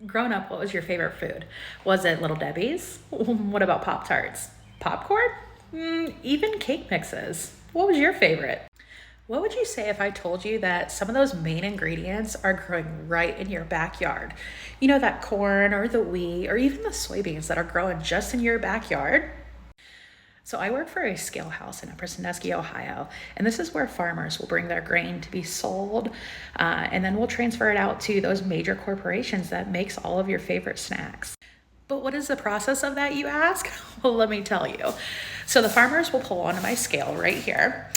Growing up, what was your favorite food? Was it Little Debbie's? What about Pop-Tarts? Popcorn? Even cake mixes. What was your favorite? What would you say if I told you that some of those main ingredients are growing right in your backyard? You know, that corn or the wheat or even the soybeans that are growing just in your backyard? So I work for a scale house in Upper Sandusky, Ohio, and this is where farmers will bring their grain to be sold, and then we'll transfer it out to those major corporations that makes all of your favorite snacks. But what is the process of that, you ask? Well, let me tell you. So the farmers will pull onto my scale right here.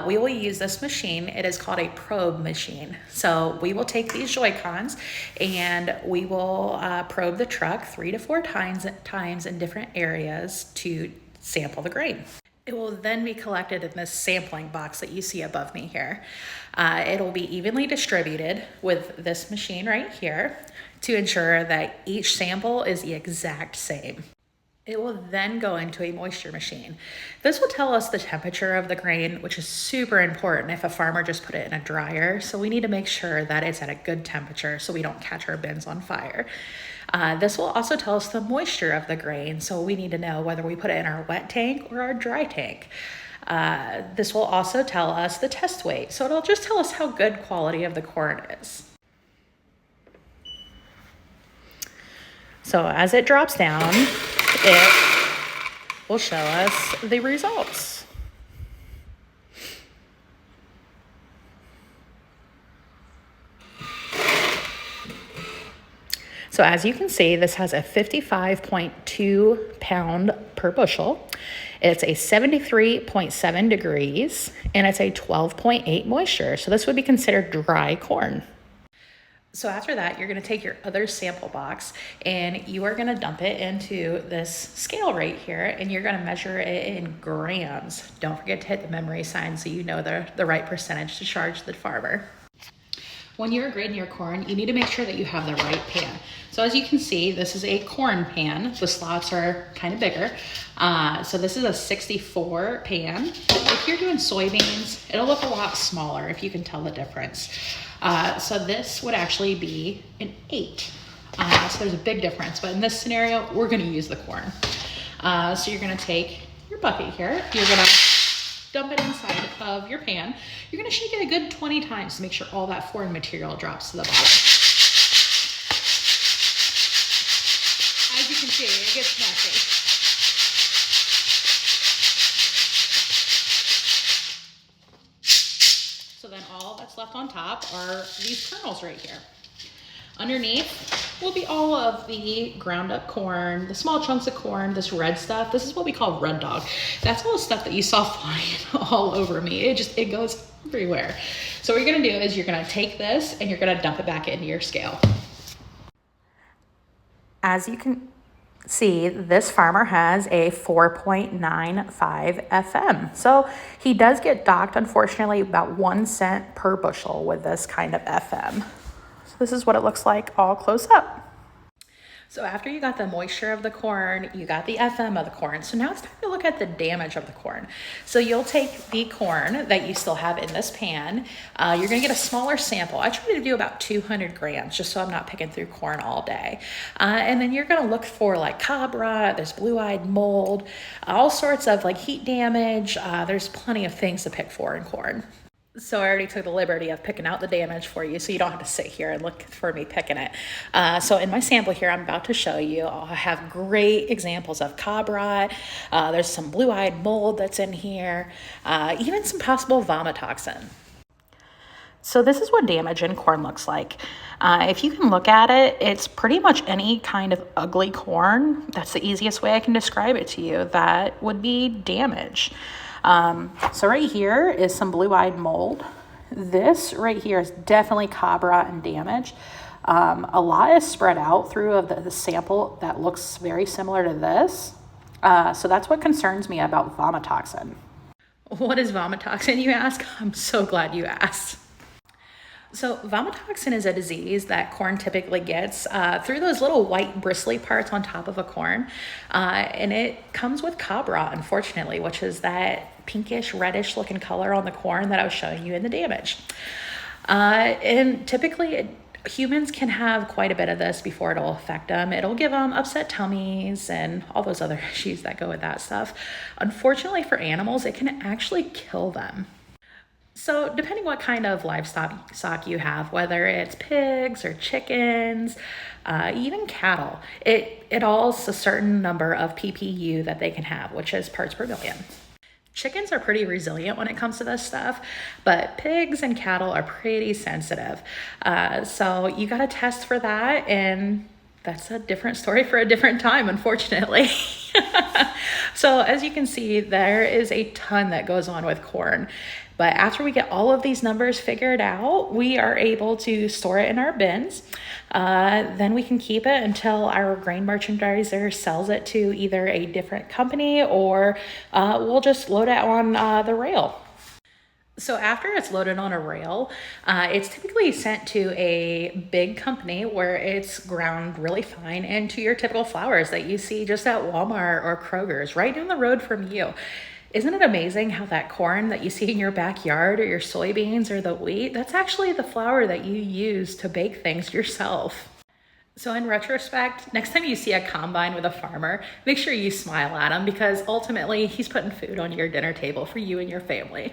We will use this machine. It is called a probe machine. So we will take these Joy-Cons and we will probe the truck 3 to 4 times in different areas to sample the grain. It will then be collected in this sampling box that you see above me here. It'll be evenly distributed with this machine right here to ensure that each sample is the exact same. It will then go into a moisture machine. This will tell us the temperature of the grain, which is super important if a farmer just put it in a dryer. So we need to make sure that it's at a good temperature so we don't catch our bins on fire. This will also tell us the moisture of the grain. So we need to know whether we put it in our wet tank or our dry tank. This will also tell us the test weight. So it'll just tell us how good quality of the corn is. So as it drops down, it will show us the results. So as you can see, this has a 55.2 pound per bushel. It's a 73.7 degrees and it's a 12.8 moisture. So this would be considered dry corn. So after that, you're going to take your other sample box and you are going to dump it into this scale right here and you're going to measure it in grams. Don't forget to hit the memory sign so you know the right percentage to charge the farmer. When you're grading your corn, you need to make sure that you have the right pan. So as you can see, this is a corn pan. The slots are kind of bigger. So this is a 64 pan. If you're doing soybeans, it'll look a lot smaller if you can tell the difference. So this would actually be an 8. So there's a big difference, but in this scenario, we're gonna use the corn. So you're gonna take your bucket here, you're gonna dump it inside of your pan. You're gonna shake it a good 20 times to make sure all that foreign material drops to the bottom. As you can see, it gets messy. So then all that's left on top are these kernels right here. Underneath will be all of the ground up corn, the small chunks of corn, this red stuff. This is what we call red dog. That's all the stuff that you saw flying all over me. It goes everywhere. So what you're gonna do is you're gonna take this and you're gonna dump it back into your scale. As you can see, this farmer has a 4.95 FM. So he does get docked, unfortunately, about 1 cent per bushel with this kind of FM. So this is what it looks like all close up. So after you got the moisture of the corn, you got the FM of the corn. So now it's time to look at the damage of the corn. So you'll take the corn that you still have in this pan. You're gonna get a smaller sample. I try to do about 200 grams just so I'm not picking through corn all day. And then you're gonna look for like cob rot, there's blue-eyed mold, all sorts of like heat damage. There's plenty of things to pick for in corn. So I already took the liberty of picking out the damage for you so you don't have to sit here and look for me picking it. So in my sample here, I'm about to show you, I'll have great examples of cob rot. There's some blue-eyed mold that's in here, even some possible vomitoxin. So this is what damage in corn looks like. If you can look at it, it's pretty much any kind of ugly corn. That's the easiest way I can describe it to you. That would be damage. So right here is some blue-eyed mold. This right here is definitely cob rot and damage. A lot is spread out through of the sample that looks very similar to this. So that's what concerns me about vomitoxin. What is vomitoxin, you ask? I'm so glad you asked. So vomitoxin is a disease that corn typically gets through those little white bristly parts on top of a corn. And it comes with cob rot, unfortunately, which is that pinkish reddish looking color on the corn that I was showing you in the damage. And typically Humans can have quite a bit of this before it'll affect them. It'll give them upset tummies and all those other issues that go with that stuff. Unfortunately for animals, it can actually kill them. So depending what kind of livestock you have, whether it's pigs or chickens, even cattle, it all is a certain number of PPU that they can have, which is parts per million. Chickens are pretty resilient when it comes to this stuff, but pigs and cattle are pretty sensitive. So you got to test for that, and that's a different story for a different time, unfortunately. So as you can see, there is a ton that goes on with corn. But after we get all of these numbers figured out, we are able to store it in our bins. Then we can keep it until our grain merchandiser sells it to either a different company, or we'll just load it on the rail. So after it's loaded on a rail, it's typically sent to a big company where it's ground really fine into your typical flours that you see just at Walmart or Kroger's right down the road from you. Isn't it amazing how that corn that you see in your backyard, or your soybeans or the wheat, that's actually the flour that you use to bake things yourself? So in retrospect, next time you see a combine with a farmer, make sure you smile at him, because ultimately he's putting food on your dinner table for you and your family.